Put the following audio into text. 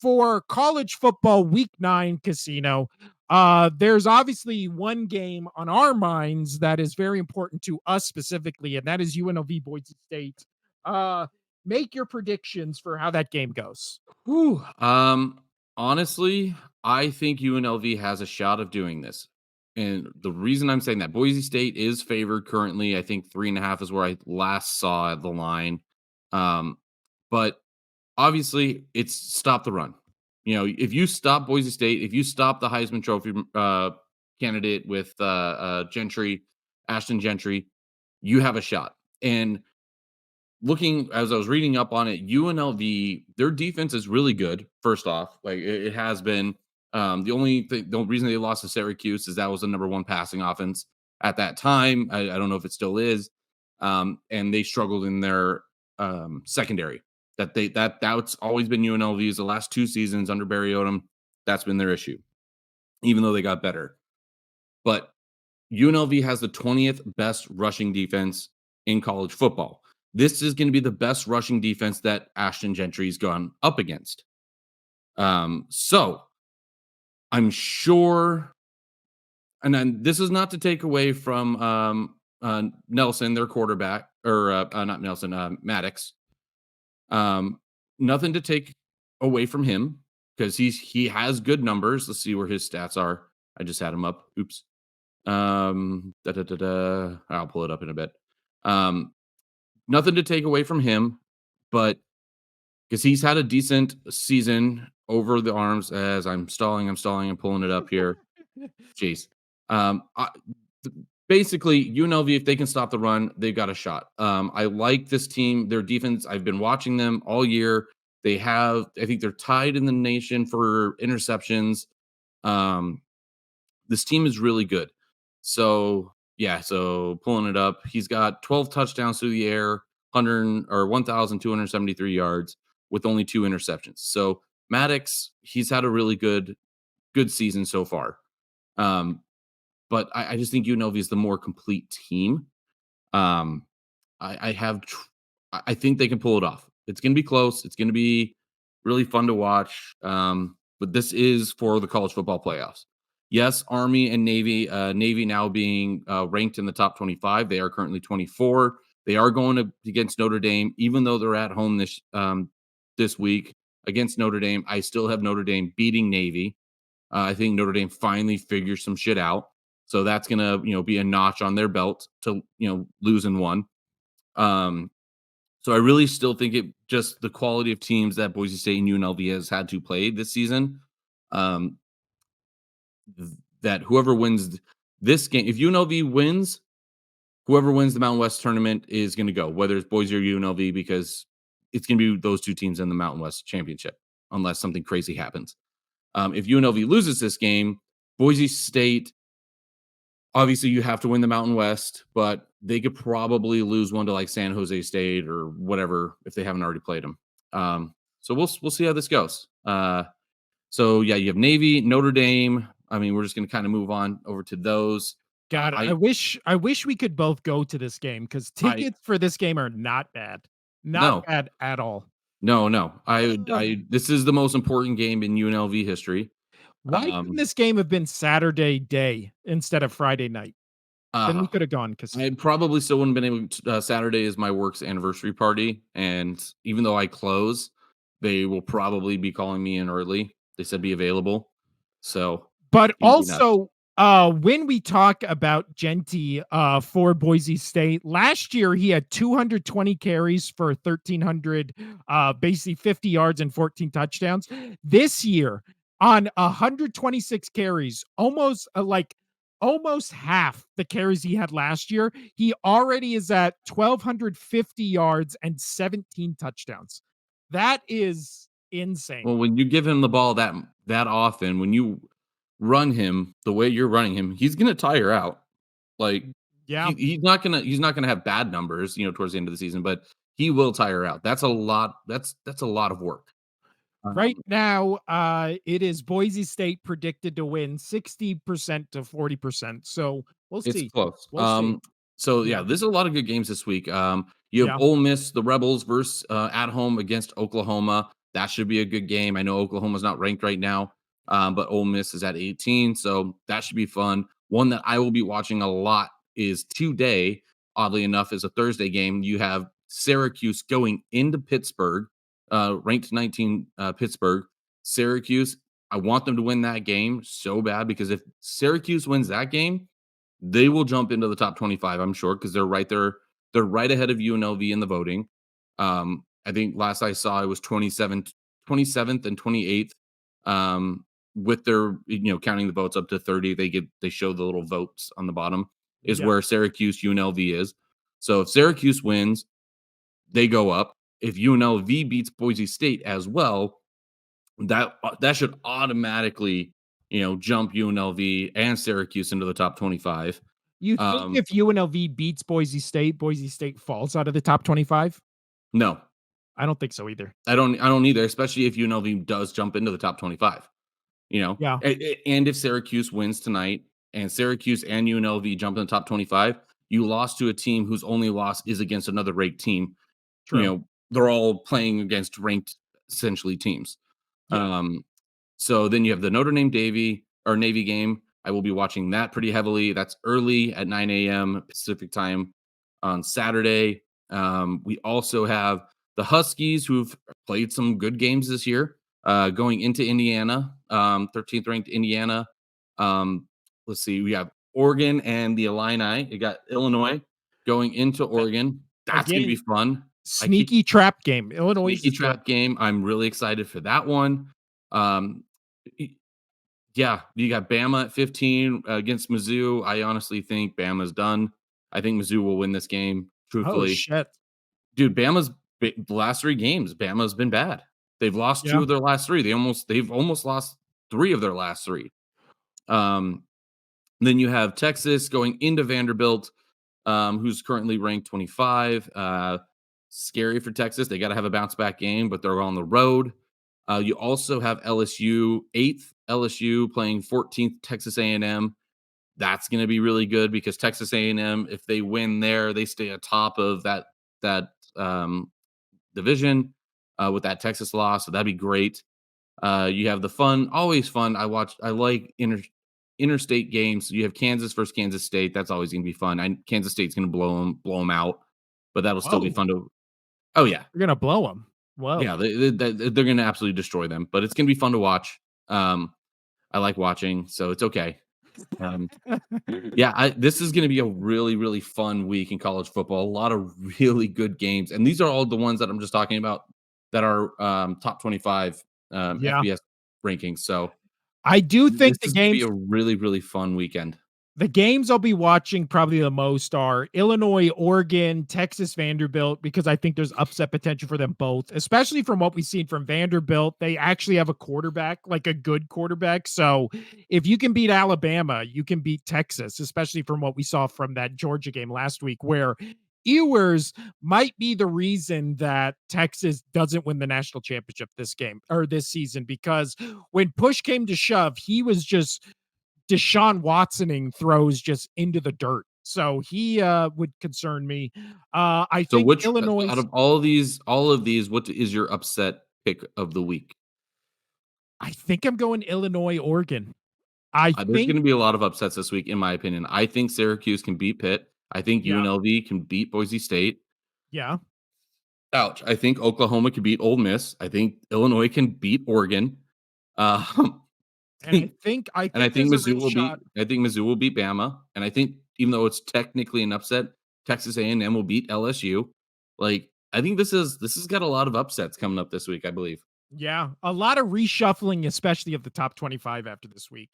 for college football week 9 casino, there's obviously one game on our minds that is very important to us specifically, and that is UNLV Boise State. Uh, make your predictions for how that game goes. Whew. Honestly, I think UNLV has a shot of doing this. And the reason I'm saying that Boise State is favored currently. I think 3.5 is where I last saw the line. Um, but obviously it's stop the run. If you stop Boise State, if you stop the Heisman Trophy candidate with Gentry, Ashton Gentry, you have a shot. And looking as I was reading up on it, UNLV, their defense is really good. First off, like it has been. The only reason they lost to Syracuse is that was the number one passing offense at that time. I don't know if it still is, and they struggled in their secondary. That's always been UNLV's the last 2 seasons under Barry Odom. That's been their issue, even though they got better. But UNLV has the 20th best rushing defense in college football. This is going to be the best rushing defense that Ashton Gentry's gone up against. So I'm sure, and then this is not to take away from Nelson, their quarterback, or not Nelson, Maddox. Nothing to take away from him because he has good numbers. Let's see where his stats are. I just had him up. Oops. I'll pull it up in a bit. Nothing to take away from him, but because he's had a decent season over the arms as I'm stalling and pulling it up here. Jeez. Basically, UNLV, if they can stop the run, they've got a shot. I like this team, their defense. I've been watching them all year. I think they're tied in the nation for interceptions. This team is really good. So pulling it up, he's got 12 touchdowns through the air, 1,273 yards with only 2 interceptions. So Maddox, he's had a really good season so far. But I just think UNLV is the more complete team. I think they can pull it off. It's going to be close. It's going to be really fun to watch. But this is for the college football playoffs. Yes, Army and Navy. Navy now being ranked in the top 25. They are currently 24. They are going against Notre Dame, even though they're at home this week against Notre Dame. I still have Notre Dame beating Navy. I think Notre Dame finally figures some shit out. So that's gonna be a notch on their belt to lose in one. So I really still think it just the quality of teams that Boise State and UNLV has had to play this season. That whoever wins this game, if UNLV wins, whoever wins the Mountain West tournament is going to go, whether it's Boise or UNLV, because it's going to be those two teams in the Mountain West championship, unless something crazy happens. If UNLV loses this game, Boise State, obviously you have to win the Mountain West, but they could probably lose one to like San Jose State or whatever if they haven't already played them. So we'll see how this goes. So you have Navy, Notre Dame. I mean, we're just going to kind of move on over to those. God, I wish we could both go to this game because tickets for this game are not bad. Not bad at all. No. This is the most important game in UNLV history. Why couldn't this game have been Saturday day instead of Friday night? Then we could have gone because I probably still wouldn't have been able to. Saturday is my work's anniversary party, and even though I close, they will probably be calling me in early. They said be available. So, but also, when we talk about Genty for Boise State, last year he had 220 carries for 1,300, basically 50 yards and 14 touchdowns. This year, on 126 carries, almost half the carries he had last year, he already is at 1,250 yards and 17 touchdowns. That is insane. Well, when you give him the ball that often, when you run him the way you're running him, he's gonna tire out. Like, yeah, he's not gonna have bad numbers, towards the end of the season, but he will tire out. That's a lot. That's a lot of work. Right now, it is Boise State predicted to win 60% to 40%. So we'll see. It's close. We'll see. So there's a lot of good games this week. You have Ole Miss, the Rebels versus at home against Oklahoma. That should be a good game. I know Oklahoma's not ranked right now, but Ole Miss is at 18, so that should be fun. One that I will be watching a lot is today. Oddly enough, is a Thursday game. You have Syracuse going into Pittsburgh, ranked 19 Pittsburgh. Syracuse, I want them to win that game so bad because if Syracuse wins that game, they will jump into the top 25, I'm sure, because they're right there. They're right ahead of UNLV in the voting. I think last I saw it was 27th and 28th. With their, counting the votes up to 30, they show the little votes on the bottom is Yeah. where Syracuse UNLV is. So if Syracuse wins, they go up. If UNLV beats Boise State as well, that should automatically, jump UNLV and Syracuse into the top 25. You think Um, if UNLV beats Boise State falls out of the top 25? no, I don't think so either. I don't either, especially if UNLV does jump into the top 25, Yeah, and if Syracuse wins tonight and Syracuse and UNLV jump in the top 25, you lost to a team whose only loss is against another ranked team. true. They're all playing against ranked essentially teams. Yeah. Um, so then you have the Notre Dame Navy game. I will be watching that pretty heavily. That's early at 9 a.m. Pacific time on Saturday. We also have the Huskies, who've played some good games this year, going into Indiana, 13th ranked Indiana. Let's see, we have Oregon and the Illini. You got Illinois going into A Oregon. That's going to be again, fun. I keep sneaky trap game. Illinois Sneaky is good. trap game. I'm really excited for that one. Um, y- yeah, you got Bama at 15 against Mizzou. I honestly think Bama's done. I think Mizzou will win this game. Oh, Truthfully, shit. dude, the last three games, Bama's been bad. They've lost two Yeah. of their last three. They've almost lost three of their last three. Um, then you have Texas going into Vanderbilt, who's currently ranked 25. Scary for Texas. They got to have a bounce back game, but they're on the road. You also have LSU, eighth LSU playing 14th Texas A&M. That's going to be really good because Texas A&M, if they win there, they stay atop of that division with that Texas loss. So that'd be great. You have the fun, always fun. I like interstate games. You have Kansas versus Kansas State. That's always going to be fun. Kansas State's going to blow them out, but that'll still be Whoa, fun to. Oh yeah, you're gonna blow them. Whoa. yeah. They're going to absolutely destroy them, but it's going to be fun to watch. I like watching, so it's okay. Um, yeah, this is going to be a really, really fun week in college football. A lot of really good games, and these are all the ones that I'm just talking about that are top 25 Yeah. FBS rankings. So I do this think the is going to be games a really, really fun weekend. The games I'll be watching probably the most are Illinois, Oregon, Texas, Vanderbilt, because I think there's upset potential for them both, especially from what we've seen from Vanderbilt. They actually have a quarterback, like a good quarterback. So if you can beat Alabama, you can beat Texas, especially from what we saw from that Georgia game last week, where Ewers might be the reason that Texas doesn't win the national championship this game or this season, because when push came to shove, he was just Deshaun Watsoning throws just into the dirt. So he would concern me. I So think which Illinois. out of all of these, what is your upset pick of the week? I think I'm going Illinois, Oregon. I There's think, going to be a lot of upsets this week, in my opinion. I think Syracuse can beat Pitt. I think yeah, UNLV can beat Boise State. yeah. Ouch. I think Oklahoma can beat Ole Miss. I think Illinois can beat Oregon. Um, And I and think I I think think there's a Mizzou real will shot. beat. I think Mizzou will beat Bama. And I think even though it's technically an upset, Texas A&M will beat LSU. Like I think this has got a lot of upsets coming up this week. I believe. Yeah, a lot of reshuffling, especially of the top 25 after this week.